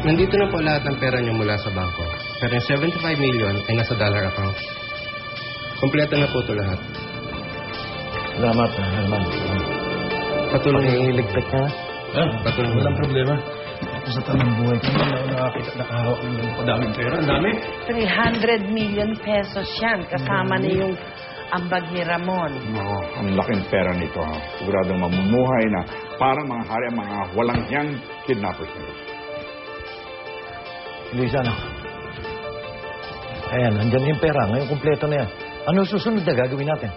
Nandito na po lahat ng pera niyo mula sa bangko. Pero yung 75 million ay nasa dollar account. Kompleto na po ito lahat. Salamat, Herman. Patuloy na Iligpit ka na? Patuloy Walang problema. Ako sa tanang buhay ko na nakakita, nakahawak ng ganun kadaming pera. Ang dami. 300 million pesos yan. Kasama na yung ambag ni Ramon. Oo, ang laking pera nito, ha. Siguradong mamumuhay na parang mga hari ang mga walang hiyang kidnappers nito. Luisa, ano? Ayan, andyan yung pera. Ngayon, kumpleto na yan. Ano susunod na gagawin natin?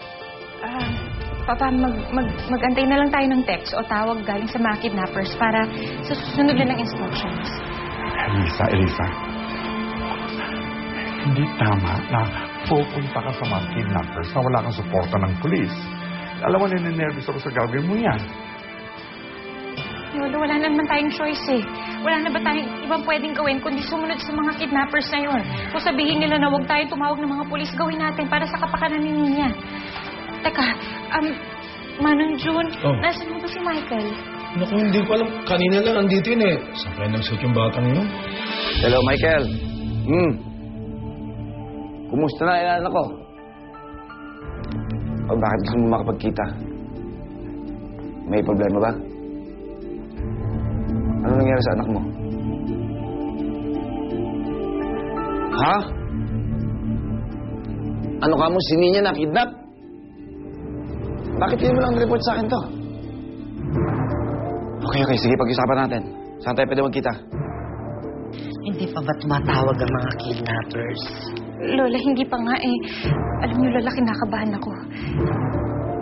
Papa, mag-antay na lang tayo ng text o tawag galing sa mga kidnappers para sa susunod na ng instructions. Elisa. Hindi tama na pupunta ka sa mga kidnappers na wala kang suporta ng pulis. Alam mo, nininervous ako sa gagawin mo yan. Lolo, wala na naman tayong choice eh. Wala na ba tayong ibang pwedeng gawin kundi sumunod sa mga kidnappers na yun? Kung sabihin nila na huwag tayong tumawag ng mga pulis, gawin natin para sa kapakanan ni Nina. Teka, Manong June, Nasaan mo ba si Michael? Naku, hindi ko alam. Kanina lang andito yun eh. Saan kaya nagsuot yung batang yun? Hello, Michael. Kumusta na yung anak ko? O bakit gusto mo makapagkita? May problema ba? Ano nangyari sa anak mo? Ha? Ano ka mo, si Nina na-kidnap? Bakit hindi mo lang report sa akin to? Okay, sige, pag-usapan natin. Saan tayo pwede magkita? Hindi pa ba tumatawag ang mga kidnappers? Lola, hindi pa nga eh. Alam niyo, Lola, kinakabahan ako.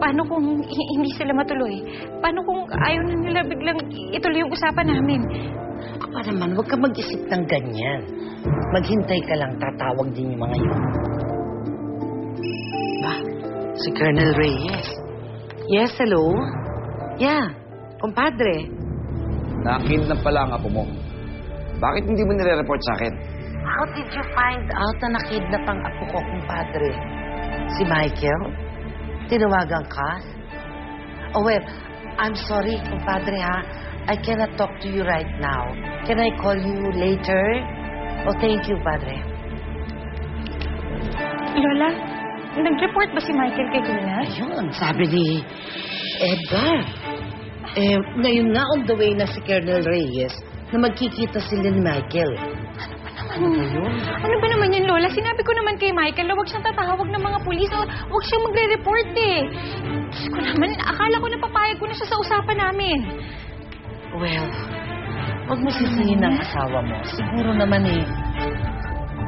Paano kung hindi sila matuloy? Paano kung ayaw na nila biglang ituloy yung usapan namin? Ako naman, huwag ka mag-isip ng ganyan. Maghintay ka lang, tatawag din yung mga yun. Ba? Si Colonel Reyes. Yes, hello? Yeah, kumpadre. Nakakidnap pala ang apo mo. Bakit hindi mo nire-report sa akin? How did you find out na nakidnap ang apo ko, kumpadre? Si Michael? Tinawagan ka? Oh, well, I'm sorry, kumpadre, ha? I cannot talk to you right now. Can I call you later? Oh, thank you, padre. Lola, nag-report ba si Michael kay Luna? Ayun, sabi ni Edgar. Ngayon nga on the way na si Colonel Reyes na magkikita sila ni Michael. Ano ba yun? Ano ba naman yan, Lola? Sinabi ko naman kay Michael na huwag siyang tatawag ng mga pulis o huwag siyang magre-report eh. Diyos ko naman, akala ko napapayag ko na siya sa usapan namin. Well, huwag mo sisihin ang asawa mo. Siguro naman eh,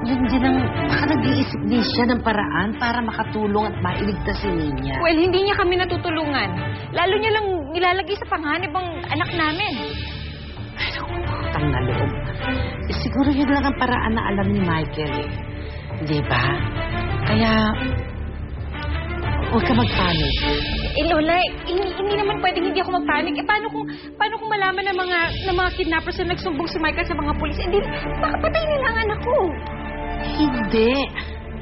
yun din ang baka nag-iisip din siya ng paraan para makatulong at mailigtas si Nina. Well, hindi niya kami natutulungan. Lalo niya lang nilalagay sa panghanib ang anak namin. Ay, naku, utang na loob. Eh, siguro yun lang ang paraan na alam ni Michael eh. Di ba? Kaya, huwag ka magpanik. Eh, Lola, hindi naman pwedeng hindi ako magpanik. Eh, paano kung malaman ng mga kidnappers na nagsumbong si Michael sa mga pulis? Eh, baka patay nila ang anak ko. Hindi.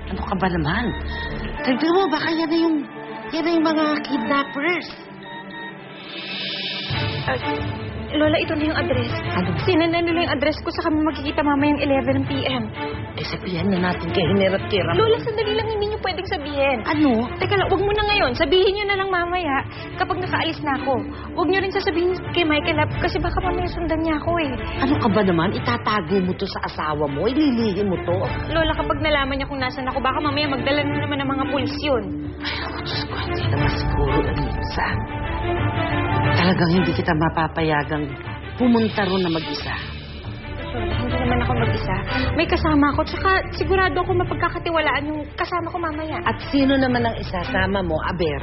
Ano ka ba naman? Tignan mo, baka yan na yung mga kidnappers. Lola, ito na yung address. Ano? Sinandan nila yung address ko sa kami magkikita mamayang 11 p.m. Eh, sabihan na natin kay Hiner at kay Ramon. Lola, sandali lang hindi niyo pwedeng sabihin. Ano? Teka lang, huwag mo na ngayon. Sabihin niyo na lang mamaya kapag nakaalis na ako. Huwag niyo rin sasabihin kay Michael kasi baka mamaya sundan niya ako eh. Ano ka ba naman? Itatago mo to sa asawa mo? Ililihin mo to? Lola, kapag nalaman niya kung nasan ako, baka mamaya magdala na naman ng mga pulis yun. Ay, ako, Diyos ko, hindi naman siguro, Alisa. Talagang hindi kita mapapayagang pumunta ron na mag-isa. Lola, hindi naman ako mag-isa. May kasama ako, tsaka sigurado ako mapagkakatiwalaan yung kasama ko mamaya. At sino naman ang isasama mo, Aber?